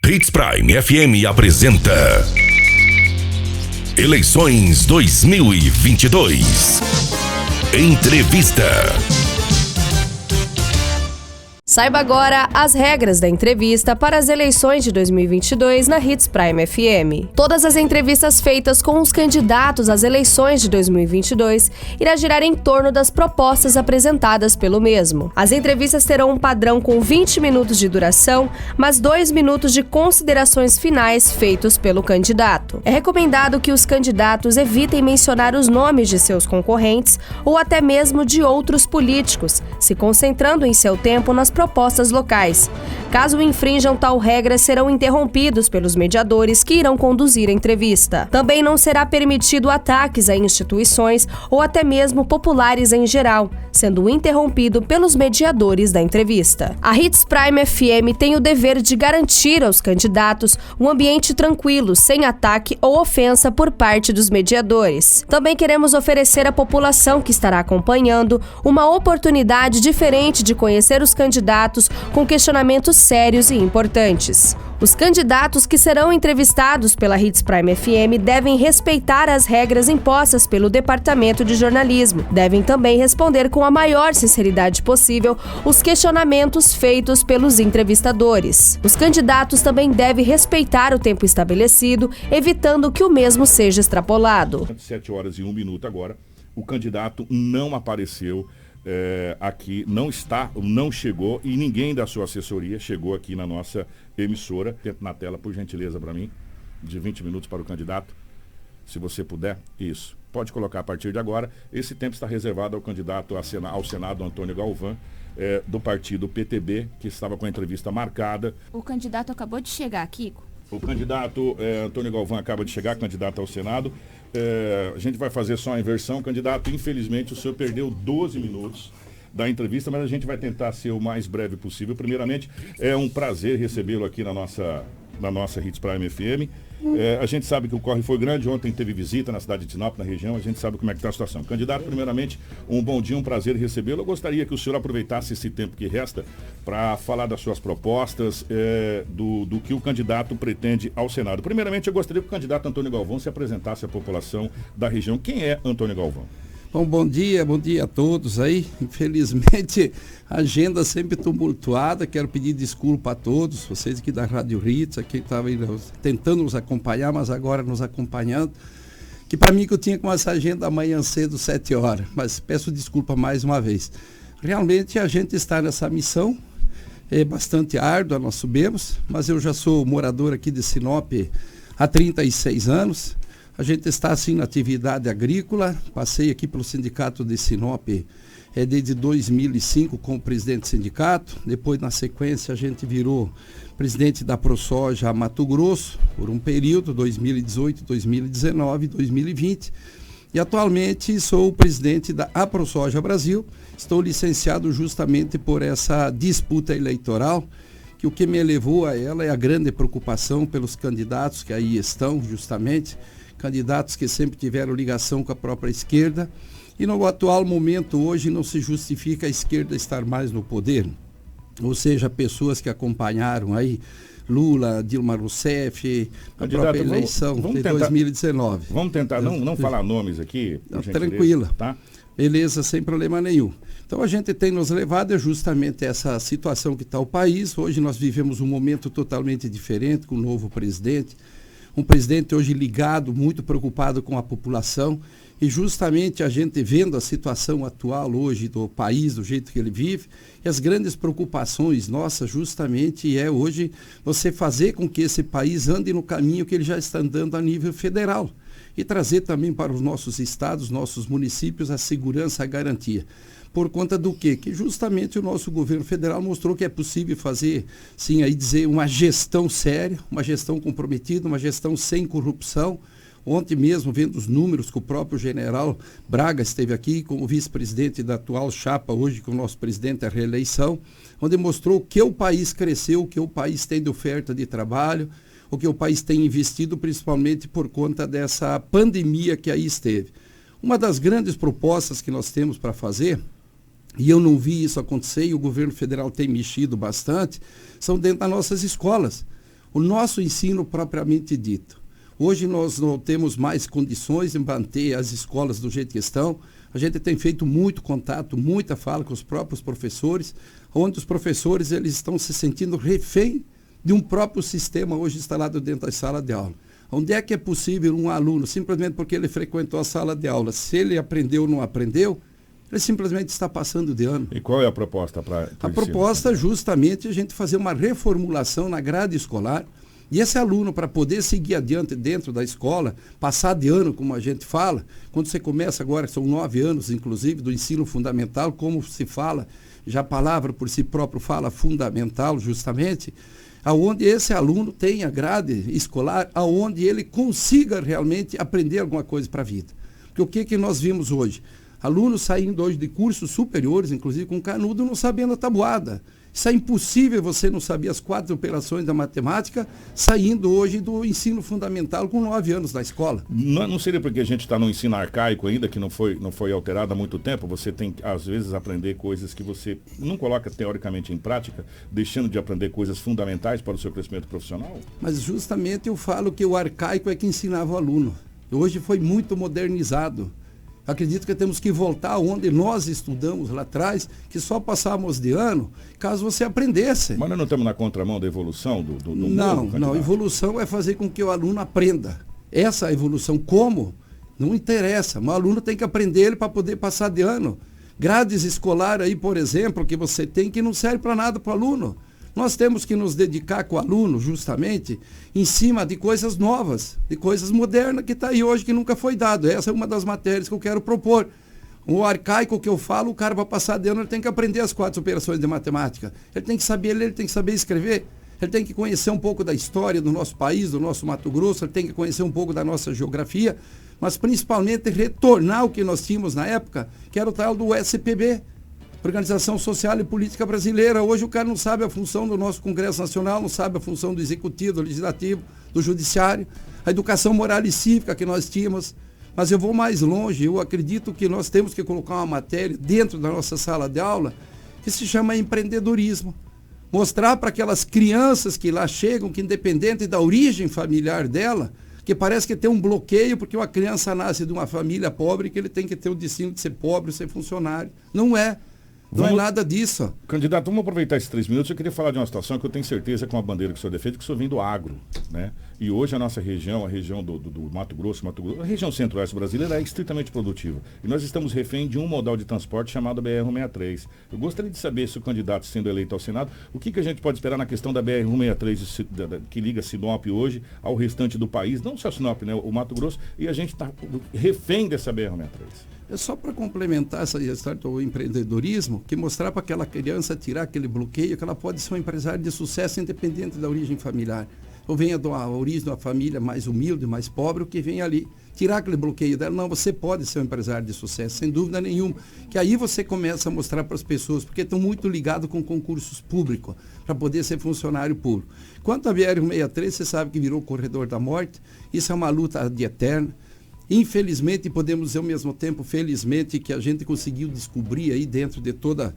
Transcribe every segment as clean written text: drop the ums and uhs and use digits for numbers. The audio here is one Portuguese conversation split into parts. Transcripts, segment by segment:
Hits Prime FM apresenta Eleições 2022. Entrevista. Saiba agora as regras da entrevista para as eleições de 2022 na Hits Prime FM. Todas as entrevistas feitas com os candidatos às eleições de 2022 irá girar em torno das propostas apresentadas pelo mesmo. As entrevistas terão um padrão com 20 minutos de duração, mas 2 minutos de considerações finais feitos pelo candidato. É recomendado que os candidatos evitem mencionar os nomes de seus concorrentes ou até mesmo de outros políticos, se concentrando em seu tempo nas propostas locais. Caso infrinjam tal regra, serão interrompidos pelos mediadores que irão conduzir a entrevista. Também não será permitido ataques a instituições ou até mesmo populares em geral, sendo interrompido pelos mediadores da entrevista. A Hits Prime FM tem o dever de garantir aos candidatos um ambiente tranquilo, sem ataque ou ofensa por parte dos mediadores. Também queremos oferecer à população que estará acompanhando uma oportunidade diferente de conhecer os candidatos com questionamentos sérios e importantes. Os candidatos que serão entrevistados pela Hits Prime FM devem respeitar as regras impostas pelo Departamento de Jornalismo. Devem também responder com a maior sinceridade possível os questionamentos feitos pelos entrevistadores. Os candidatos também devem respeitar o tempo estabelecido, evitando que o mesmo seja extrapolado. 7 horas e 1 minuto agora. O candidato não apareceu aqui, não chegou e ninguém da sua assessoria chegou aqui na nossa emissora. Tenta na tela, por gentileza, para mim, de 20 minutos para o candidato, se você puder. Isso. Pode colocar a partir de agora. Esse tempo está reservado ao candidato ao Senado, Antônio Galvão, do partido PTB, que estava com a entrevista marcada. O candidato acabou de chegar, Kiko. O candidato Antônio Galvão acaba de chegar, candidato ao Senado. A gente vai fazer só a inversão. Candidato, infelizmente o senhor perdeu 12 minutos da entrevista, mas a gente vai tentar ser o mais breve possível. Primeiramente, é um prazer recebê-lo aqui na nossa Hits Prime FM. A gente sabe que o corre foi grande, ontem teve visita na cidade de Sinop, na região, a gente sabe como é que está a situação. Candidato, primeiramente, um bom dia, um prazer recebê-lo. Eu gostaria que o senhor aproveitasse esse tempo que resta para falar das suas propostas, do que o candidato pretende ao Senado. Primeiramente, eu gostaria que o candidato Antônio Galvão se apresentasse à população da região. Quem é Antônio Galvão? Bom dia a todos aí. Infelizmente, a agenda sempre tumultuada. Quero pedir desculpa a todos, vocês aqui da Rádio Hits, aqui estavam tentando nos acompanhar, mas agora nos acompanhando. Que para mim que eu tinha com essa agenda amanhã cedo, 7 horas, mas peço desculpa mais uma vez. Realmente a gente está nessa missão, é bastante árdua, nós sabemos, mas eu já sou morador aqui de Sinop há 36 anos. A gente está assim na atividade agrícola, passei aqui pelo sindicato de Sinop desde 2005 como presidente do sindicato, depois na sequência a gente virou presidente da ProSoja Mato Grosso por um período, 2018, 2019, 2020 e atualmente sou o presidente da ProSoja Brasil. Estou licenciado justamente por essa disputa eleitoral, que o que me levou a ela é a grande preocupação pelos candidatos que aí estão justamente, candidatos que sempre tiveram ligação com a própria esquerda, e no atual momento hoje não se justifica a esquerda estar mais no poder, ou seja, pessoas que acompanharam aí Lula, Dilma Rousseff, a própria eleição de 2019. Vamos tentar não falar nomes aqui, por gentileza, tranquila, tá? Beleza, sem problema nenhum. Então a gente tem nos levado a justamente essa situação que está o país. Hoje nós vivemos um momento totalmente diferente com o novo presidente, um presidente hoje ligado, muito preocupado com a população, e justamente a gente vendo a situação atual hoje do país, do jeito que ele vive, e as grandes preocupações nossas justamente é hoje você fazer com que esse país ande no caminho que ele já está andando a nível federal, e trazer também para os nossos estados, nossos municípios, a segurança, a garantia. Por conta do quê? Que justamente o nosso governo federal mostrou que é possível fazer, sim, aí dizer, uma gestão séria, uma gestão comprometida, uma gestão sem corrupção. Ontem mesmo, vendo os números que o próprio general Braga esteve aqui como vice-presidente da atual chapa, hoje com o nosso presidente a reeleição, onde mostrou que o país cresceu, o que o país tem de oferta de trabalho, o que o país tem investido, principalmente por conta dessa pandemia que aí esteve. Uma das grandes propostas que nós temos para fazer, e eu não vi isso acontecer, e o governo federal tem mexido bastante, são dentro das nossas escolas. o nosso ensino propriamente dito. Hoje nós não temos mais condições de manter as escolas do jeito que estão. A gente tem feito muito contato, muita fala com os próprios professores, onde os professores eles estão se sentindo refém de um próprio sistema hoje instalado dentro da sala de aula. Onde é que é possível um aluno, simplesmente porque ele frequentou a sala de aula, se ele aprendeu ou não aprendeu, ele simplesmente está passando de ano. E qual é a proposta para a proposta é justamente a gente fazer uma reformulação na grade escolar. E esse aluno, para poder seguir adiante dentro da escola, passar de ano, como a gente fala, quando você começa agora, são 9 anos, inclusive, do ensino fundamental, como se fala, já a palavra por si próprio fala fundamental, justamente, aonde esse aluno tenha grade escolar, aonde ele consiga realmente aprender alguma coisa para a vida. Porque o que nós vimos hoje? Alunos saindo hoje de cursos superiores, inclusive com canudo, não sabendo a tabuada. Isso é impossível você não saber as 4 operações da matemática saindo hoje do ensino fundamental com 9 anos na escola. Não seria porque a gente está no ensino arcaico ainda, que não foi alterado há muito tempo, você tem que, às vezes, aprender coisas que você não coloca teoricamente em prática, deixando de aprender coisas fundamentais para o seu crescimento profissional? Mas justamente eu falo que o arcaico é que ensinava o aluno. Hoje foi muito modernizado. Acredito que temos que voltar onde nós estudamos lá atrás, que só passávamos de ano, caso você aprendesse. Mas nós não estamos na contramão da evolução do mundo? Não, evolução é fazer com que o aluno aprenda. Essa evolução, como? Não interessa, mas o aluno tem que aprender ele para poder passar de ano. Grades escolar aí, por exemplo, que você tem que não serve para nada para o aluno. Nós temos que nos dedicar com o aluno, justamente, em cima de coisas novas, de coisas modernas que está aí hoje, que nunca foi dado. Essa é uma das matérias que eu quero propor. O arcaico que eu falo, o cara para passar de ano, ele tem que aprender as 4 operações de matemática. Ele tem que saber ler, ele tem que saber escrever. Ele tem que conhecer um pouco da história do nosso país, do nosso Mato Grosso, ele tem que conhecer um pouco da nossa geografia, mas principalmente retornar o que nós tínhamos na época, que era o tal do SPB. Organização Social e Política Brasileira. Hoje o cara não sabe a função do nosso Congresso Nacional, não sabe a função do Executivo, do Legislativo, do Judiciário, a educação moral e cívica que nós tínhamos. Mas eu vou mais longe, eu acredito que nós temos que colocar uma matéria dentro da nossa sala de aula que se chama empreendedorismo. Mostrar para aquelas crianças que lá chegam, que independente da origem familiar dela, que parece que tem um bloqueio porque uma criança nasce de uma família pobre que ele tem que ter o destino de ser pobre, ser funcionário. Não é. Não é nada disso. Candidato, vamos aproveitar esses 3 minutos. Eu queria falar de uma situação que eu tenho certeza com a bandeira que o senhor defende, que o senhor vem do agro, né? E hoje a nossa região, a região do Mato Grosso, a região centro-oeste brasileira é estritamente produtiva. E nós estamos refém de um modal de transporte chamado BR-163. Eu gostaria de saber se o candidato sendo eleito ao Senado, o que a gente pode esperar na questão da BR-163 que liga Sinop hoje ao restante do país, não só Sinop, né? O Mato Grosso, e a gente está refém dessa BR-163. É só para complementar essa história do empreendedorismo, que mostrar para aquela criança tirar aquele bloqueio, que ela pode ser um empresário de sucesso independente da origem familiar. Ou venha da origem de uma família mais humilde, mais pobre, o que vem ali. Tirar aquele bloqueio dela, não, você pode ser um empresário de sucesso, sem dúvida nenhuma. Que aí você começa a mostrar para as pessoas, porque estão muito ligados com concursos públicos, para poder ser funcionário público. Quanto à BR-163, você sabe que virou o corredor da morte, isso é uma luta de eterna. Infelizmente, podemos dizer ao mesmo tempo, felizmente, que a gente conseguiu descobrir aí dentro de todo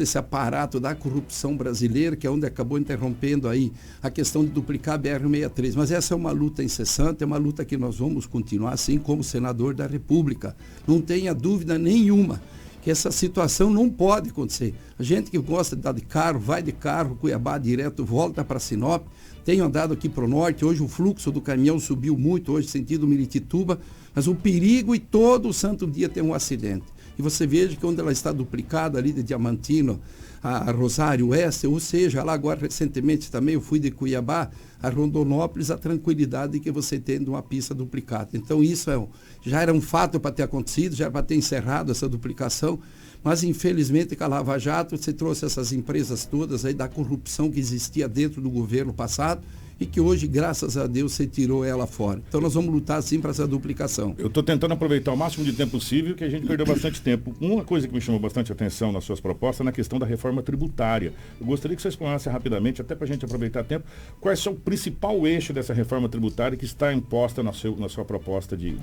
esse aparato da corrupção brasileira, que é onde acabou interrompendo aí a questão de duplicar a BR-163. Mas essa é uma luta incessante, é uma luta que nós vamos continuar, assim como senador da República. Não tenha dúvida nenhuma que essa situação não pode acontecer. A gente que gosta de andar de carro, vai de carro, Cuiabá direto, volta para Sinop. Tenho andado aqui para o norte, hoje o fluxo do caminhão subiu muito, hoje sentido Miritituba, mas o perigo e todo o santo dia tem um acidente. E você veja que onde ela está duplicada ali de Diamantino a Rosário Oeste, ou seja, lá agora recentemente também eu fui de Cuiabá a Rondonópolis, a tranquilidade que você tem de uma pista duplicada. Então isso já era um fato para ter acontecido, já era para ter encerrado essa duplicação, mas infelizmente com a Lava Jato você trouxe essas empresas todas aí da corrupção que existia dentro do governo passado e que hoje, graças a Deus, você tirou ela fora. Então nós vamos lutar sim para essa duplicação. Eu estou tentando aproveitar o máximo de tempo possível, que a gente perdeu bastante tempo. Uma coisa que me chamou bastante atenção nas suas propostas é na questão da reforma tributária. Eu gostaria que você explanasse rapidamente, até para a gente aproveitar tempo, qual é o principal eixo dessa reforma tributária que está imposta na sua proposta de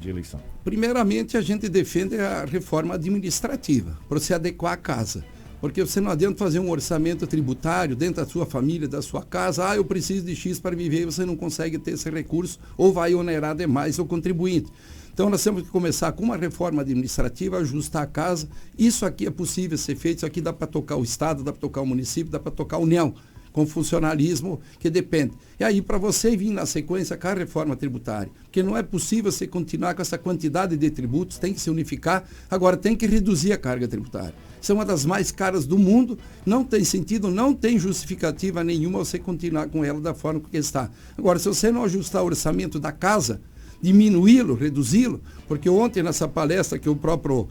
eleição. Primeiramente, a gente defende a reforma administrativa, para se adequar à casa. Porque você não adianta fazer um orçamento tributário dentro da sua família, da sua casa. Eu preciso de X para viver, e você não consegue ter esse recurso ou vai onerar demais o contribuinte. Então nós temos que começar com uma reforma administrativa, ajustar a casa. Isso aqui é possível ser feito, isso aqui dá para tocar o Estado, dá para tocar o município, dá para tocar a União, com funcionalismo que depende. E aí para você vir na sequência com a reforma tributária, porque não é possível você continuar com essa quantidade de tributos, tem que se unificar, agora tem que reduzir a carga tributária. Isso é uma das mais caras do mundo, não tem sentido, não tem justificativa nenhuma você continuar com ela da forma que está. Agora, se você não ajustar o orçamento da casa, diminuí-lo, reduzi-lo, porque ontem nessa palestra que o próprio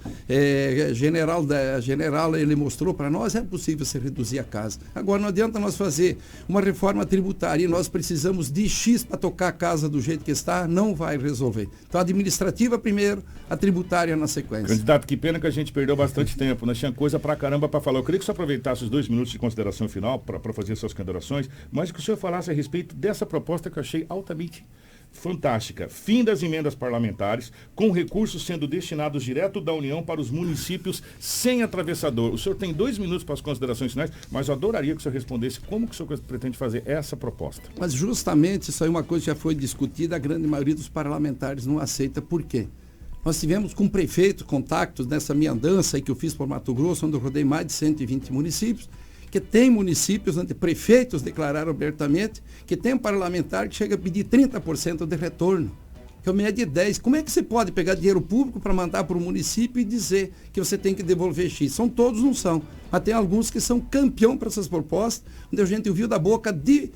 general ele mostrou para nós, é possível se reduzir a casa. Agora não adianta nós fazer uma reforma tributária e nós precisamos de X para tocar a casa do jeito que está, não vai resolver. Então a administrativa primeiro, a tributária na sequência. Candidato, que pena que a gente perdeu bastante tempo, nós tínhamos coisa pra caramba para falar. Eu queria que o senhor aproveitasse os 2 minutos de consideração final para fazer suas considerações, mas que o senhor falasse a respeito dessa proposta que eu achei altamente fantástica. Fim das emendas parlamentares, com recursos sendo destinados direto da União para os municípios sem atravessador. O senhor tem 2 minutos para as considerações finais, mas eu adoraria que o senhor respondesse como que o senhor pretende fazer essa proposta. Mas justamente isso aí é uma coisa que já foi discutida, a grande maioria dos parlamentares não aceita. Por quê? Nós tivemos com prefeitos contactos nessa minha andança aí que eu fiz por Mato Grosso, onde eu rodei mais de 120 municípios, que tem municípios onde prefeitos declararam abertamente que tem um parlamentar que chega a pedir 30% de retorno, que é uma média de 10%. Como é que você pode pegar dinheiro público para mandar para o município e dizer que você tem que devolver X? São todos, não são. Mas tem alguns que são campeão para essas propostas, onde a gente ouviu da boca de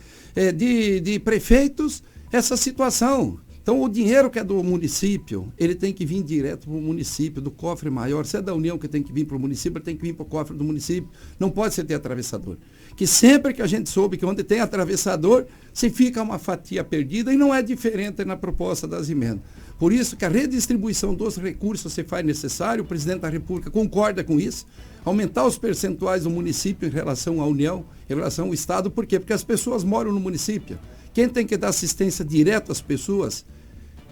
prefeitos essa situação. Então, o dinheiro que é do município, ele tem que vir direto para o município, do cofre maior. Se é da União que tem que vir para o município, ele tem que vir para o cofre do município. Não pode ser ter atravessador. Que sempre que a gente soube que onde tem atravessador, se fica uma fatia perdida, e não é diferente na proposta das emendas. Por isso que a redistribuição dos recursos se faz necessário, o presidente da República concorda com isso, aumentar os percentuais do município em relação à União, em relação ao Estado. Por quê? Porque as pessoas moram no município. Quem tem que dar assistência direta às pessoas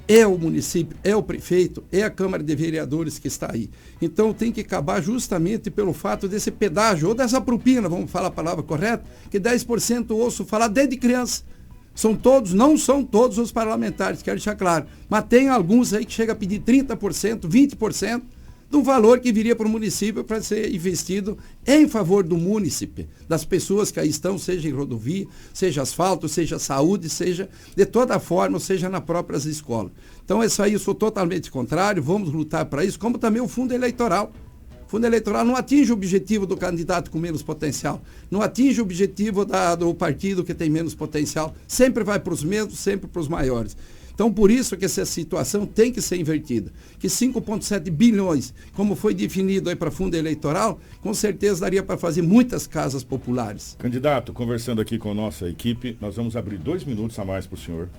é o município, é o prefeito, é a Câmara de Vereadores que está aí. Então tem que acabar justamente pelo fato desse pedágio, ou dessa propina, vamos falar a palavra correta, que 10% eu ouço falar desde criança. São todos, não são todos os parlamentares, quero deixar claro, mas tem alguns aí que chegam a pedir 30%, 20%, de um valor que viria para o município para ser investido em favor do município, das pessoas que aí estão, seja em rodovia, seja asfalto, seja saúde, seja de toda forma, seja nas próprias escolas. Então isso aí eu sou totalmente contrário, vamos lutar para isso, como também o fundo eleitoral. O fundo eleitoral não atinge o objetivo do candidato com menos potencial, não atinge o objetivo do partido que tem menos potencial, sempre vai para os mesmos, sempre para os maiores. Então, por isso que essa situação tem que ser invertida. Que 5,7 bilhões, como foi definido aí para fundo eleitoral, com certeza daria para fazer muitas casas populares. Candidato, conversando aqui com a nossa equipe, nós vamos abrir 2 minutos a mais para o senhor,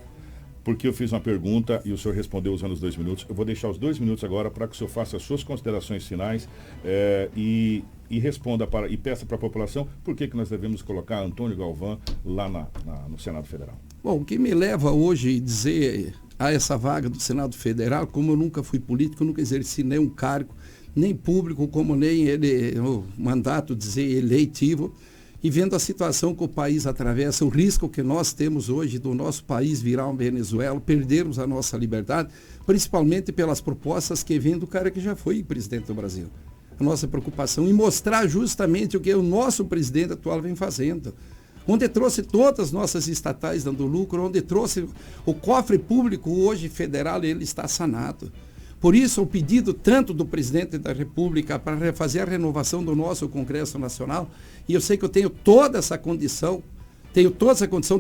porque eu fiz uma pergunta e o senhor respondeu usando os 2 minutos. Eu vou deixar os 2 minutos agora para que o senhor faça as suas considerações finais e responda e peça para a população por que nós devemos colocar Antônio Galvão lá no Senado Federal. Bom, o que me leva hoje a dizer a essa vaga do Senado Federal, como eu nunca fui político, eu nunca exerci nenhum cargo, nem público, como nem o mandato dizer eletivo, e vendo a situação que o país atravessa, o risco que nós temos hoje do nosso país virar uma Venezuela, perdermos a nossa liberdade, principalmente pelas propostas que vêm do cara que já foi presidente do Brasil. A nossa preocupação em mostrar justamente o que o nosso presidente atual vem fazendo. Onde trouxe todas as nossas estatais dando lucro, onde trouxe o cofre público hoje federal, ele está sanado. Por isso, o pedido tanto do presidente da República para fazer a renovação do nosso Congresso Nacional, e eu sei que eu tenho toda essa condição,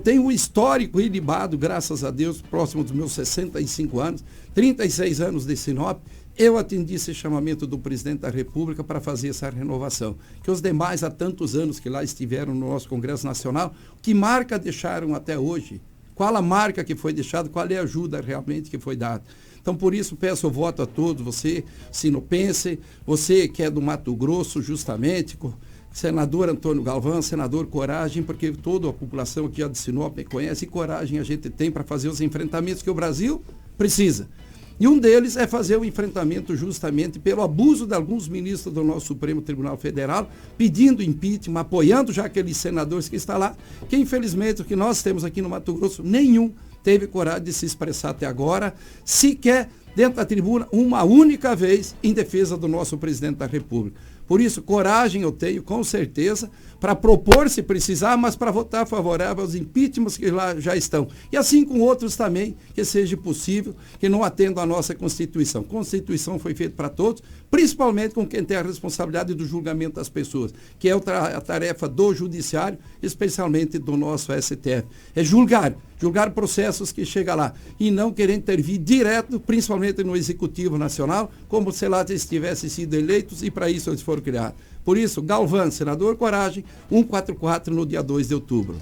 tenho um histórico ilibado, graças a Deus, próximo dos meus 65 anos, 36 anos de Sinop, eu atendi esse chamamento do presidente da República para fazer essa renovação. Que os demais, há tantos anos que lá estiveram no nosso Congresso Nacional, que marca deixaram até hoje? Qual a marca que foi deixada? Qual é a ajuda realmente que foi dada? Então, por isso, peço o voto a todos, você sinopense, você que é do Mato Grosso, justamente, senador Antônio Galvão, senador, coragem, porque toda a população aqui de Sinop me conhece, e coragem a gente tem para fazer os enfrentamentos que o Brasil precisa. E um deles é fazer o enfrentamento justamente pelo abuso de alguns ministros do nosso Supremo Tribunal Federal, pedindo impeachment, apoiando já aqueles senadores que estão lá, que infelizmente o que nós temos aqui no Mato Grosso, nenhum teve coragem de se expressar até agora, sequer dentro da tribuna, uma única vez em defesa do nosso presidente da República. Por isso, coragem eu tenho, com certeza, para propor se precisar, mas para votar favorável aos impeachments que lá já estão. E assim com outros também, que seja possível, que não atendam à nossa Constituição. A Constituição foi feita para todos, principalmente com quem tem a responsabilidade do julgamento das pessoas, que é a tarefa do Judiciário, especialmente do nosso STF. É julgar processos que chegam lá e não querer intervir direto, principalmente no Executivo Nacional, como se lá eles tivessem sido eleitos e para isso eles foram criados. Por isso, Galvão, senador, coragem, 144 no dia 2 de outubro.